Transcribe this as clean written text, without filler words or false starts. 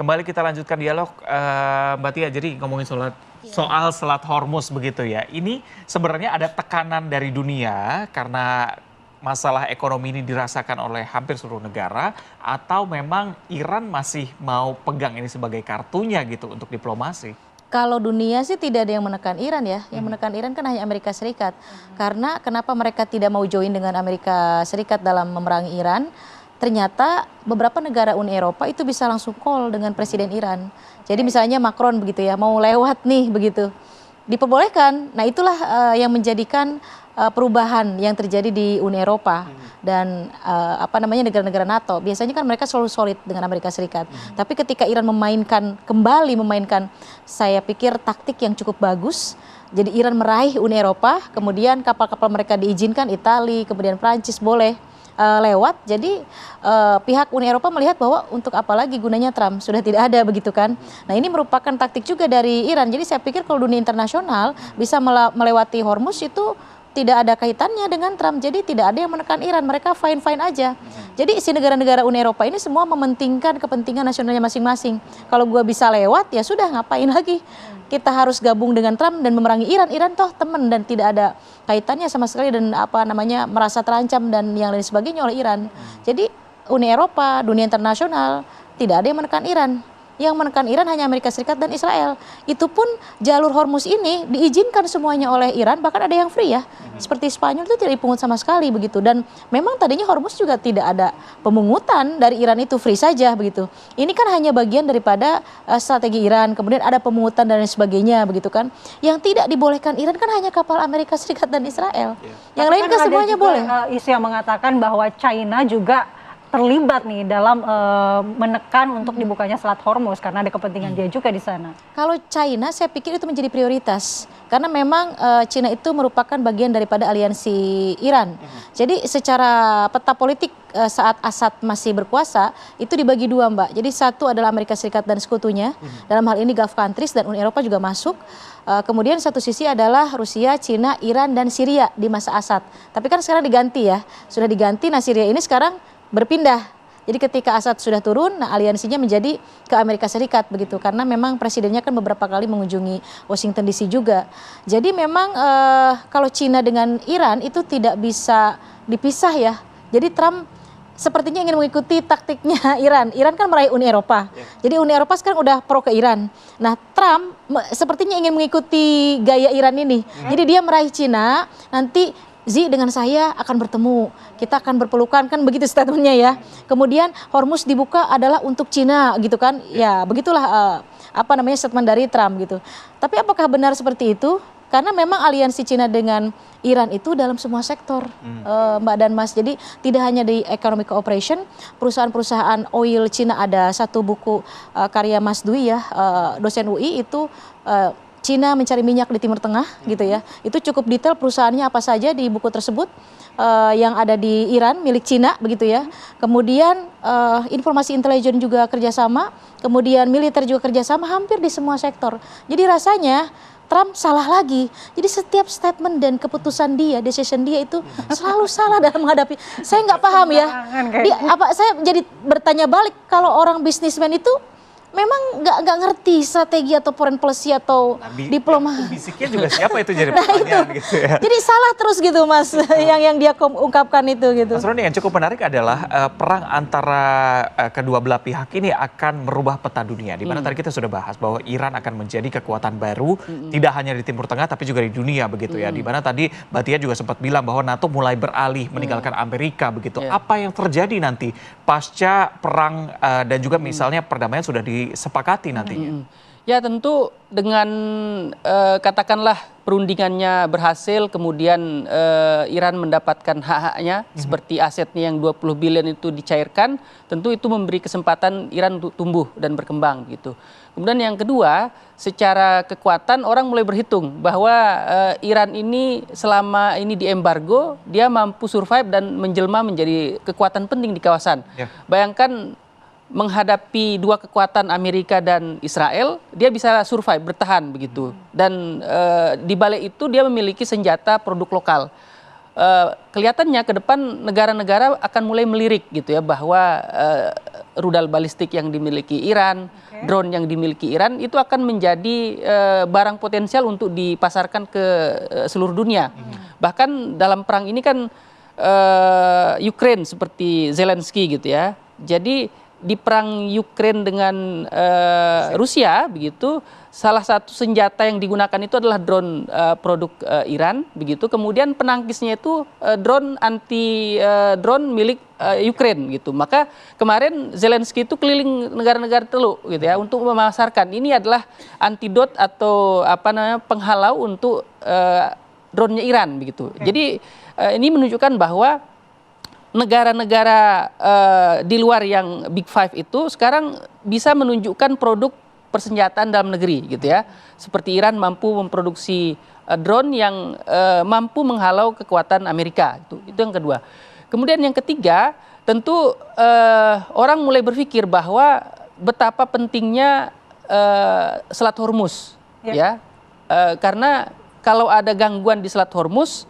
Kembali kita lanjutkan dialog, Mbak Tia. Jadi ngomongin soal Selat Hormuz begitu ya. Ini sebenarnya ada tekanan dari dunia karena masalah ekonomi ini dirasakan oleh hampir seluruh negara, atau memang Iran masih mau pegang ini sebagai kartunya gitu untuk diplomasi? Kalau dunia sih tidak ada yang menekan Iran ya. Yang menekan Iran kan hanya Amerika Serikat. Karena kenapa mereka tidak mau join dengan Amerika Serikat dalam memerangi Iran? Ternyata beberapa negara Uni Eropa itu bisa langsung call dengan Presiden Iran. Jadi misalnya Macron begitu ya, mau lewat nih begitu. Diperbolehkan. Nah itulah yang menjadikan perubahan yang terjadi di Uni Eropa dan negara-negara NATO. Biasanya kan mereka selalu solid dengan Amerika Serikat. Tapi ketika Iran kembali memainkan, saya pikir taktik yang cukup bagus. Jadi Iran meraih Uni Eropa, kemudian kapal-kapal mereka diizinkan, Italia, kemudian Prancis boleh lewat. Jadi pihak Uni Eropa melihat bahwa untuk apa lagi gunanya Trump, sudah tidak ada begitu kan. Nah ini merupakan taktik juga dari Iran. Jadi saya pikir kalau dunia internasional bisa melewati Hormuz itu tidak ada kaitannya dengan Trump. Jadi tidak ada yang menekan Iran, mereka fine-fine aja. Jadi si negara-negara Uni Eropa ini semua mementingkan kepentingan nasionalnya masing-masing. Kalau gua bisa lewat ya sudah, ngapain lagi kita harus gabung dengan Trump dan memerangi Iran. Iran toh teman dan tidak ada kaitannya sama sekali dan merasa terancam dan yang lain sebagainya oleh Iran. Jadi Uni Eropa, dunia internasional tidak ada yang menekan Iran. Yang menekan Iran hanya Amerika Serikat dan Israel. Itu pun jalur Hormuz ini diizinkan semuanya oleh Iran, bahkan ada yang free ya. Seperti Spanyol itu tidak dipungut sama sekali begitu. Dan memang tadinya Hormuz juga tidak ada pemungutan dari Iran, itu free saja begitu. Ini kan hanya bagian daripada strategi Iran, kemudian ada pemungutan dan lain sebagainya begitu kan. Yang tidak dibolehkan Iran kan hanya kapal Amerika Serikat dan Israel. Yang lain kan semuanya boleh. Isu yang mengatakan bahwa China juga terlibat nih dalam menekan untuk dibukanya Selat Hormuz karena ada kepentingan dia juga di sana. Kalau China saya pikir itu menjadi prioritas karena memang China itu merupakan bagian daripada aliansi Iran. Jadi secara peta politik saat Assad masih berkuasa itu dibagi dua, Mbak. Jadi satu adalah Amerika Serikat dan sekutunya, dalam hal ini Gulf countries dan Uni Eropa juga masuk. Kemudian satu sisi adalah Rusia, Cina, Iran dan Syria di masa Assad. Tapi kan sekarang diganti ya, sudah diganti. Nah Syria ini sekarang berpindah. Jadi ketika Assad sudah turun, nah aliansinya menjadi ke Amerika Serikat begitu. Karena memang presidennya kan beberapa kali mengunjungi Washington DC juga. Jadi memang kalau Cina dengan Iran itu tidak bisa dipisah ya. Jadi Trump sepertinya ingin mengikuti taktiknya Iran. Iran kan meraih Uni Eropa. Jadi Uni Eropa sekarang udah pro ke Iran. Nah Trump sepertinya ingin mengikuti gaya Iran ini. Jadi dia meraih Cina, nanti Xi dengan saya akan bertemu, kita akan berpelukan, kan begitu statementnya ya. Kemudian Hormuz dibuka adalah untuk Cina gitu kan. Ya begitulah statement dari Trump gitu. Tapi apakah benar seperti itu? Karena memang aliansi Cina dengan Iran itu dalam semua sektor, Mbak dan Mas. Jadi tidak hanya di economic cooperation, perusahaan-perusahaan oil Cina, ada satu buku karya Mas Dwi ya, dosen UI itu Cina mencari minyak di Timur Tengah gitu ya. Itu cukup detail perusahaannya apa saja di buku tersebut yang ada di Iran milik Cina begitu ya. Kemudian informasi intelijen juga kerjasama, kemudian militer juga kerjasama hampir di semua sektor. Jadi rasanya Trump salah lagi. Jadi setiap statement dan keputusan dia, decision dia itu selalu salah dalam menghadapi. Saya nggak paham ya. Saya jadi bertanya balik, kalau orang bisnismen itu memang nggak ngerti strategi atau foreign policy atau diplomasi. Bisiknya juga siapa itu jadi pertanyaan gitu ya. Jadi salah terus gitu Mas, yang dia ungkapkan itu gitu. Mas Roni, yang cukup menarik adalah perang antara kedua belah pihak ini akan merubah peta dunia. Di mana tadi kita sudah bahas bahwa Iran akan menjadi kekuatan baru, tidak hanya di Timur Tengah tapi juga di dunia begitu ya. Di mana tadi Mbak Tia juga sempat bilang bahwa NATO mulai beralih meninggalkan Amerika begitu. Apa yang terjadi nanti pasca perang dan juga misalnya perdamaian sudah disepakati nantinya? Ya tentu dengan katakanlah perundingannya berhasil, kemudian Iran mendapatkan hak-haknya seperti asetnya yang 20 billion itu dicairkan, tentu itu memberi kesempatan Iran untuk tumbuh dan berkembang gitu. Kemudian yang kedua, secara kekuatan orang mulai berhitung bahwa Iran ini selama ini diembargo, dia mampu survive dan menjelma menjadi kekuatan penting di kawasan. Bayangkan menghadapi dua kekuatan Amerika dan Israel, dia bisa survive, bertahan begitu. Dan di balik itu dia memiliki senjata produk lokal. Kelihatannya ke depan negara-negara akan mulai melirik gitu ya, bahwa rudal balistik yang dimiliki Iran, drone yang dimiliki Iran itu akan menjadi barang potensial untuk dipasarkan ke seluruh dunia. Bahkan dalam perang ini kan Ukraine seperti Zelensky gitu ya. Jadi di perang Ukraine dengan Rusia begitu, salah satu senjata yang digunakan itu adalah drone produk Iran begitu. Kemudian penangkisnya itu drone drone milik Ukraine gitu. Maka kemarin Zelensky itu keliling negara-negara teluk gitu ya untuk memasarkan ini adalah antidot atau penghalau untuk drone-nya Iran begitu. Jadi ini menunjukkan bahwa negara-negara di luar yang Big Five itu sekarang bisa menunjukkan produk persenjataan dalam negeri gitu ya. Seperti Iran mampu memproduksi drone yang mampu menghalau kekuatan Amerika. Itu yang kedua. Kemudian yang ketiga, tentu orang mulai berpikir bahwa betapa pentingnya Selat Hormuz ya. Karena kalau ada gangguan di Selat Hormuz